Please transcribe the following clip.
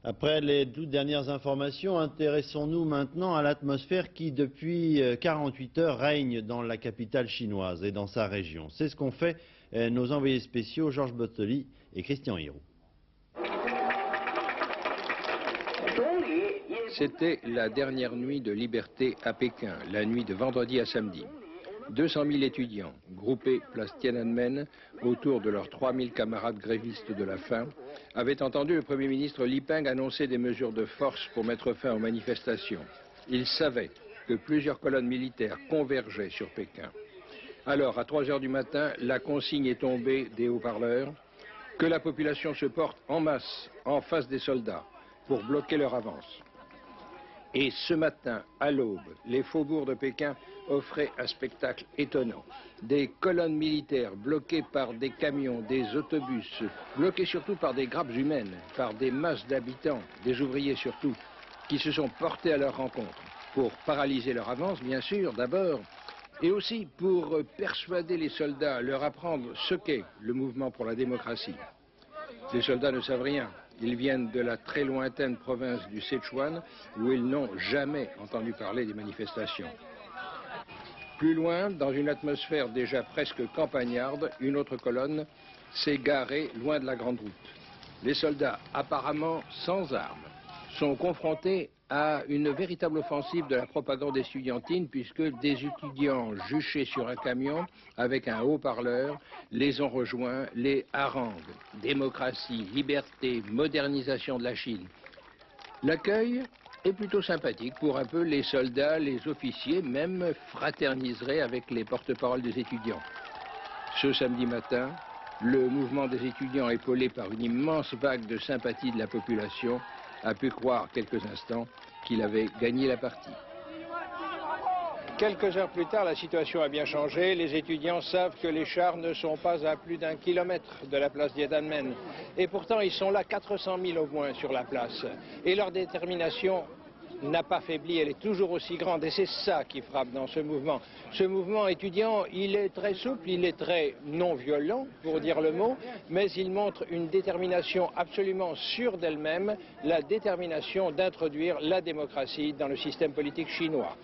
Après les toutes dernières informations, intéressons-nous maintenant à l'atmosphère qui, depuis 48 heures, règne dans la capitale chinoise et dans sa région. C'est ce qu'ont fait nos envoyés spéciaux Georges Bottoli et Christian Hiraud. C'était la dernière nuit de liberté à Pékin, la nuit de vendredi à samedi. 200 000 étudiants, groupés place Tiananmen autour de leurs 3 000 camarades grévistes de la faim, avaient entendu le Premier ministre Li Peng annoncer des mesures de force pour mettre fin aux manifestations. Ils savaient que plusieurs colonnes militaires convergeaient sur Pékin. Alors, à 3 heures du matin, la consigne est tombée des haut-parleurs que la population se porte en masse en face des soldats pour bloquer leur avance. Et ce matin, à l'aube, les faubourgs de Pékin offraient un spectacle étonnant. Des colonnes militaires bloquées par des camions, des autobus, bloquées surtout par des grappes humaines, par des masses d'habitants, des ouvriers surtout, qui se sont portés à leur rencontre pour paralyser leur avance, bien sûr, d'abord, et aussi pour persuader les soldats, leur apprendre ce qu'est le mouvement pour la démocratie. Les soldats ne savent rien. Ils viennent de la très lointaine province du Sichuan, où ils n'ont jamais entendu parler des manifestations. Plus loin, dans une atmosphère déjà presque campagnarde, une autre colonne s'est garée loin de la grande route. Les soldats, apparemment sans armes, sont confrontés à une véritable offensive de la propagande estudiantine, puisque des étudiants juchés sur un camion avec un haut-parleur les ont rejoints, les haranguent. Démocratie, liberté, modernisation de la Chine. L'accueil est plutôt sympathique. Pour un peu, les soldats, les officiers même fraterniseraient avec les porte-paroles des étudiants. Ce samedi matin, le mouvement des étudiants, épaulé par une immense vague de sympathie de la population, a pu croire quelques instants qu'il avait gagné la partie. Quelques heures plus tard, la situation a bien changé. Les étudiants savent que les chars ne sont pas à plus d'1 kilomètre de la place Tiananmen. Et pourtant, ils sont là 400 000 au moins sur la place. Et leur détermination n'a pas faibli, elle est toujours aussi grande. Et c'est ça qui frappe dans ce mouvement. Ce mouvement étudiant, il est très souple, il est très non violent, pour dire le mot, mais il montre une détermination absolument sûre d'elle-même, la détermination d'introduire la démocratie dans le système politique chinois.